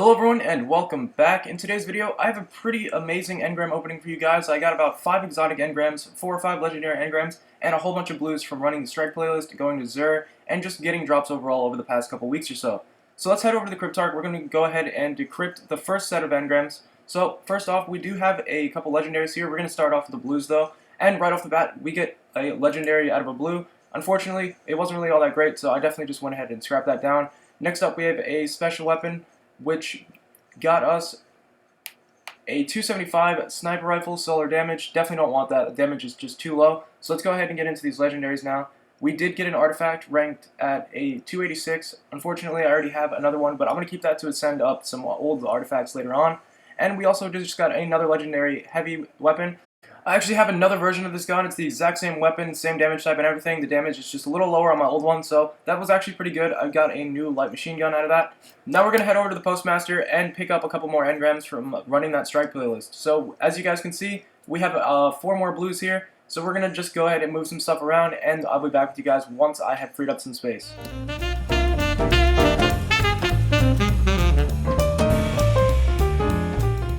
Hello everyone and welcome back. In today's video I have a pretty amazing engram opening for you guys. I got about 5 exotic engrams, 4 or 5 legendary engrams, and a whole bunch of blues from running the strike playlist, going to Xur, and just getting drops overall over the past couple weeks or so. So let's head over to the Cryptarch. We're going to go ahead and decrypt the first set of engrams. So first off, we do have a couple legendaries here. We're going to start off with the blues though, and right off the bat we get a legendary out of a blue. Unfortunately, it wasn't really all that great, so I definitely just went ahead and scrapped that down. Next up we have a special weapon, which got us a 275 sniper rifle, solar damage. Definitely don't want that. The damage is just too low. So let's go ahead and get into these legendaries now. We did get an artifact ranked at a 286. Unfortunately, I already have another one, but I'm going to keep that to ascend up some old artifacts later on. And we also just got another legendary heavy weapon. I actually have another version of this gun. It's the exact same weapon, same damage type and everything. The damage is just a little lower on my old one, so that was actually pretty good. I got a new light machine gun out of that. Now we're going to head over to the Postmaster and pick up a couple more engrams from running that strike playlist. So as you guys can see, we have 4 more blues here. So we're going to just go ahead and move some stuff around, and I'll be back with you guys once I have freed up some space.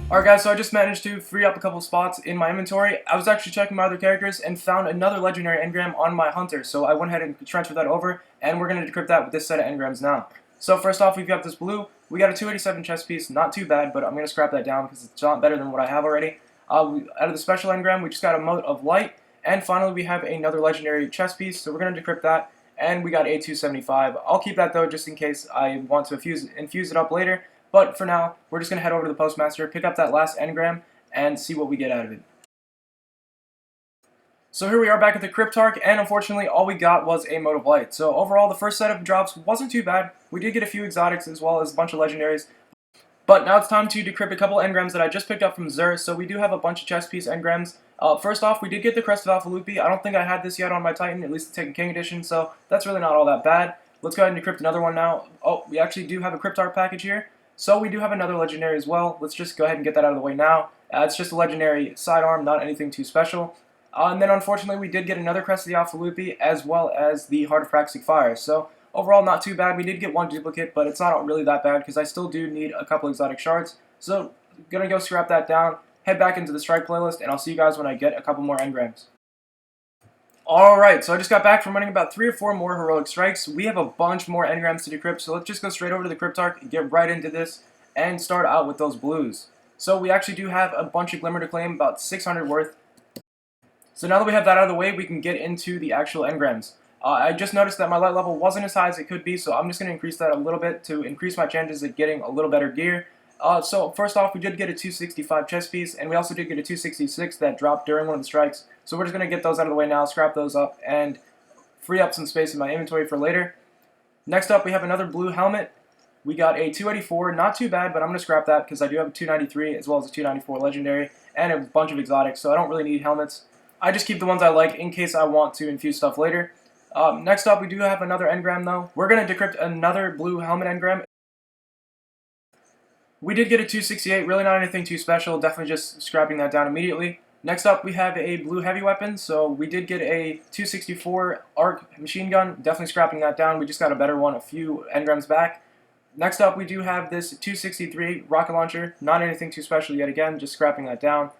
Alright guys, so I just managed to free up a couple spots in my inventory. I was actually checking my other characters and found another legendary engram on my hunter, so I went ahead and transferred that over, and we're going to decrypt that with this set of engrams now. So first off, we've got this blue. We got a 287 chest piece, not too bad, but I'm going to scrap that down because it's not better than what I have already. Out of the special engram, we just got a mote of light, and finally we have another legendary chest piece, so we're going to decrypt that, and we got a 275. I'll keep that though, just in case I want to infuse it up later. But for now, we're just going to head over to the Postmaster, pick up that last engram, and see what we get out of it. So here we are back at the Cryptarch, and unfortunately all we got was a mote of light. So overall, the first set of drops wasn't too bad. We did get a few exotics as well as a bunch of legendaries. But now it's time to decrypt a couple engrams that I just picked up from Xur. So we do have a bunch of chest piece engrams. First off, we did get the Crest of Alpha Lupi. I don't think I had this yet on my Titan, at least the Taken King edition, so that's really not all that bad. Let's go ahead and decrypt another one now. Oh, we actually do have a Cryptarch package here. So we do have another legendary as well. Let's just go ahead and get that out of the way now. It's just a legendary sidearm, not anything too special. And then unfortunately we did get another Crest of the Alpha Lupi as well as the Heart of Praxic Fire. So overall not too bad. We did get one duplicate, but it's not really that bad because I still do need a couple exotic shards. So gonna go scrap that down, head back into the strike playlist, and I'll see you guys when I get a couple more engrams. Alright, so I just got back from running about 3 or 4 more heroic strikes. We have a bunch more engrams to decrypt, so let's just go straight over to the Cryptarch and get right into this and start out with those blues. So we actually do have a bunch of Glimmer to claim, about 600 worth. So now that we have that out of the way, we can get into the actual engrams. I just noticed that my light level wasn't as high as it could be, so I'm just going to increase that a little bit to increase my chances of getting a little better gear. So first off, we did get a 265 chest piece, and we also did get a 266 that dropped during one of the strikes. So we're just going to get those out of the way now, scrap those up, and free up some space in my inventory for later. Next up, we have another blue helmet. We got a 284, not too bad, but I'm going to scrap that because I do have a 293 as well as a 294 legendary, and a bunch of exotics, so I don't really need helmets. I just keep the ones I like in case I want to infuse stuff later. Next up, we do have another engram though. We're going to decrypt another blue helmet engram. We did get a 268, really not anything too special, definitely just scrapping that down immediately. Next up we have a blue heavy weapon, so we did get a 264 arc machine gun, definitely scrapping that down, we just got a better one a few engrams back. Next up we do have this 263 rocket launcher, not anything too special yet again, just scrapping that down.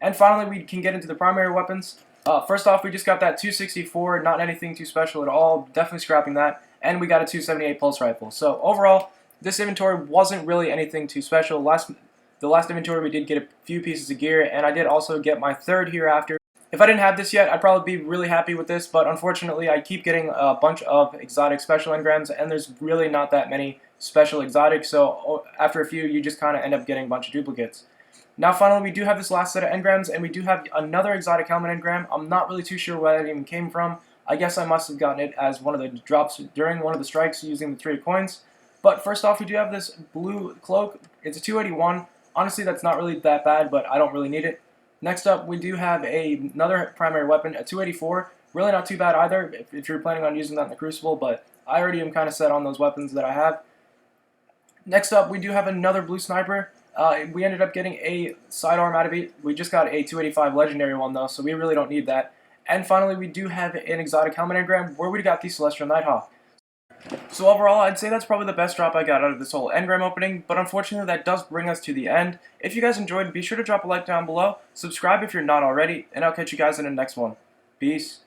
And finally we can get into the primary weapons. First off we just got that 264, not anything too special at all, definitely scrapping that, and we got a 278 pulse rifle. So overall, this inventory wasn't really anything too special. The last inventory we did get a few pieces of gear, and I did also get my third hereafter. If I didn't have this yet, I'd probably be really happy with this, but unfortunately I keep getting a bunch of exotic special engrams, and there's really not that many special exotics, so after a few you just kind of end up getting a bunch of duplicates. Now finally we do have this last set of engrams, and we do have another exotic helmet engram. I'm not really too sure where that even came from. I guess I must have gotten it as one of the drops during one of the strikes using the 3 coins. But first off, we do have this blue cloak. It's a 281. Honestly, that's not really that bad, but I don't really need it. Next up, we do have another primary weapon, a 284. Really not too bad either if you're planning on using that in the Crucible, but I already am kind of set on those weapons that I have. Next up, we do have another blue sniper. We ended up getting a sidearm out of it. We just got a 285 legendary one, though, so we really don't need that. And finally, we do have an exotic helmet engram where we got the Celestial Nighthawk. So overall, I'd say that's probably the best drop I got out of this whole engram opening, but unfortunately that does bring us to the end. If you guys enjoyed, be sure to drop a like down below, subscribe if you're not already, and I'll catch you guys in the next one. Peace.